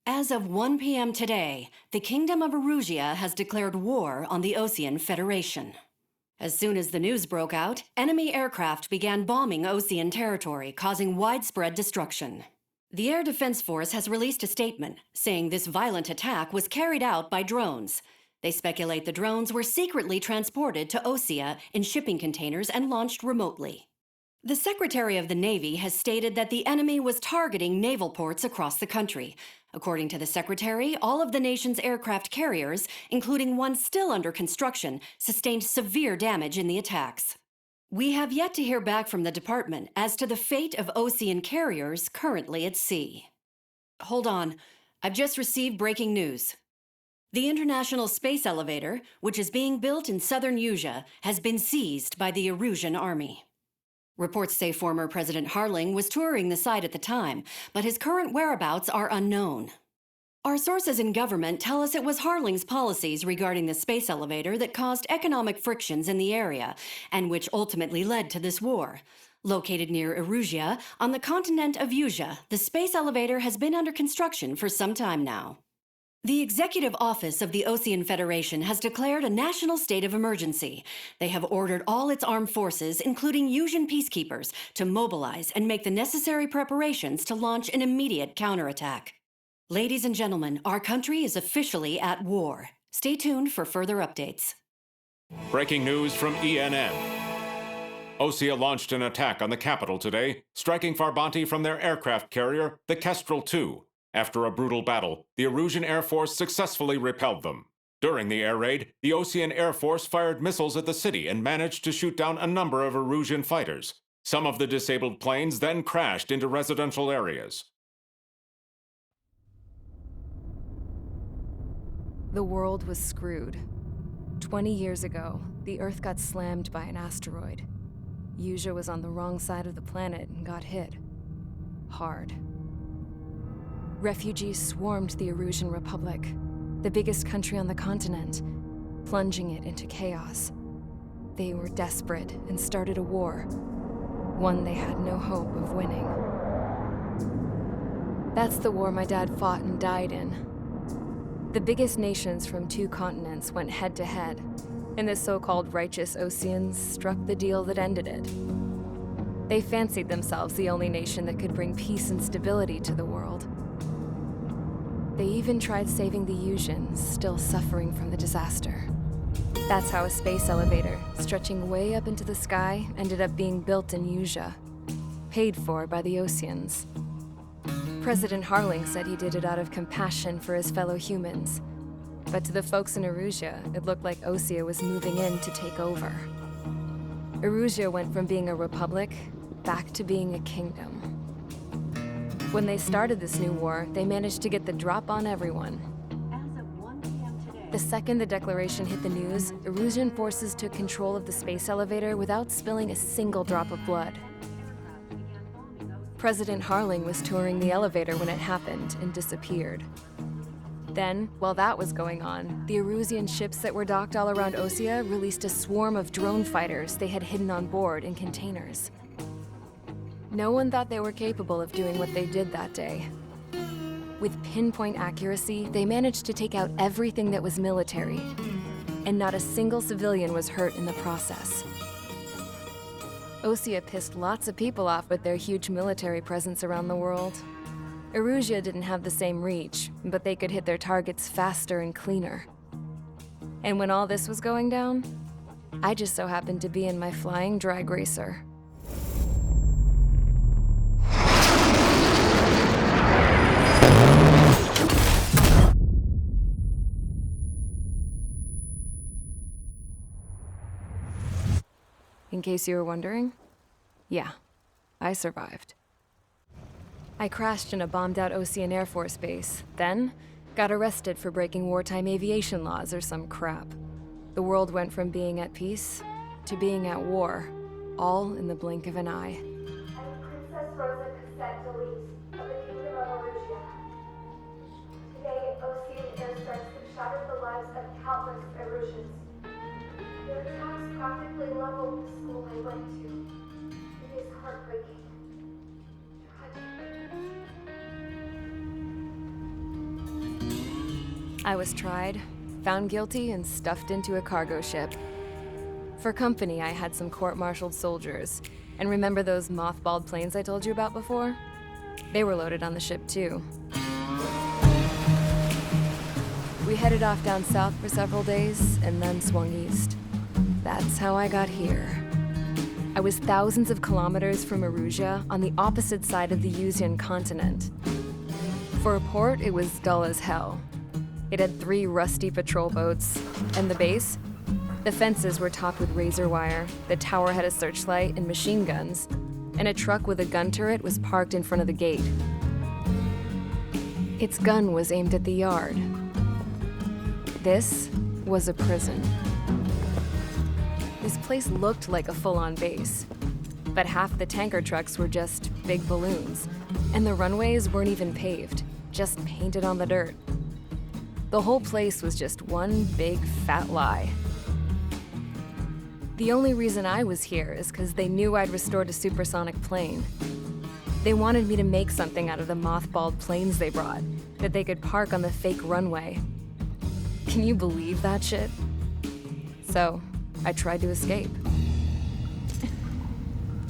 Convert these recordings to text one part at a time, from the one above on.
As of 1 p.m. today, the Kingdom of Erusia has declared war on the Osean Federation. As soon as the news broke out, enemy aircraft began bombing Osean territory, causing widespread destruction. The Air Defense Force has released a statement saying this violent attack was carried out by drones. They speculate the drones were secretly transported to Osea in shipping containers and launched remotely. The Secretary of the Navy has stated that the enemy was targeting naval ports across the country. According to the Secretary, all of the nation's aircraft carriers, including one still under construction, sustained severe damage in the attacks. We have yet to hear back from the department as to the fate of Osean carriers currently at sea. Hold on, I've just received breaking news. The International Space Elevator, which is being built in southern Usea, has been seized by the Erusian Army. Reports say former President Harling was touring the site at the time, but his current whereabouts are unknown. Our sources in government tell us it was Harling's policies regarding the space elevator that caused economic frictions in the area, and which ultimately led to this war. Located near Erusia, on the continent of Usea, the space elevator has been under construction for some time now. The Executive Office of the Osean Federation has declared a national state of emergency. They have ordered all its armed forces, including Usian peacekeepers, to mobilize and make the necessary preparations to launch an immediate counterattack. Ladies and gentlemen, our country is officially at war. Stay tuned for further updates. Breaking news from ENN. Osea launched an attack on the capital today, striking Farbanti from their aircraft carrier, the Kestrel II. After a brutal battle, the Erusian Air Force successfully repelled them. During the air raid, the Osean Air Force fired missiles at the city and managed to shoot down a number of Erusian fighters. Some of the disabled planes then crashed into residential areas. The world was screwed. 20 years ago, the Earth got slammed by an asteroid. Usea was on the wrong side of the planet and got hit. Hard. Refugees swarmed the Erusian Republic, the biggest country on the continent, plunging it into chaos. They were desperate and started a war, one they had no hope of winning. That's the war my dad fought and died in. The biggest nations from 2 continents went head-to-head, and the so-called righteous Oseans struck the deal that ended it. They fancied themselves the only nation that could bring peace and stability to the world. They even tried saving the Usians, still suffering from the disaster. That's how a space elevator, stretching way up into the sky, ended up being built in Usea, paid for by the Oseans. President Harling said he did it out of compassion for his fellow humans. But to the folks in Erusia, it looked like Osea was moving in to take over. Erusia went from being a republic back to being a kingdom. When they started this new war, they managed to get the drop on everyone. As of 1 p.m. today, The second the declaration hit the news, Erusian forces took control of the space elevator without spilling a single drop of blood. President Harling was touring the elevator when it happened and disappeared. Then, while that was going on, the Erusian ships that were docked all around Osea released a swarm of drone fighters they had hidden on board in containers. No one thought they were capable of doing what they did that day. With pinpoint accuracy, they managed to take out everything that was military, and not a single civilian was hurt in the process. Osea pissed lots of people off with their huge military presence around the world. Erusia didn't have the same reach, but they could hit their targets faster and cleaner. And when all this was going down, I just so happened to be in my flying drag racer. In case you were wondering, yeah, I survived. I crashed in a bombed-out Osean Air Force base, then got arrested for breaking wartime aviation laws or some crap. The world went from being at peace to being at war, all in the blink of an eye. I'm Princess Rosa Cassette Delise of the Kingdom of Erusia. Today, Osean airstrikes have shattered the lives of countless Erusians. Their attacks practically leveled the school I went to. It is heartbreaking. Tragic. I was tried, found guilty, and stuffed into a cargo ship. For company, I had some court-martialed soldiers. And remember those mothballed planes I told you about before? They were loaded on the ship too. We headed off down south for several days, and then swung east. That's how I got here. I was thousands of kilometers from Erusia, on the opposite side of the Yuzian continent. For a port, it was dull as hell. It had 3 rusty patrol boats. And the base? The fences were topped with razor wire, the tower had a searchlight and machine guns, and a truck with a gun turret was parked in front of the gate. Its gun was aimed at the yard. This was a prison. This place looked like a full-on base, but half the tanker trucks were just big balloons, and the runways weren't even paved, just painted on the dirt. The whole place was just one big fat lie. The only reason I was here is because they knew I'd restored a supersonic plane. They wanted me to make something out of the mothballed planes they brought, that they could park on the fake runway. Can you believe that shit? So, I tried to escape.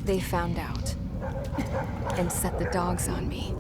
They found out and set the dogs on me.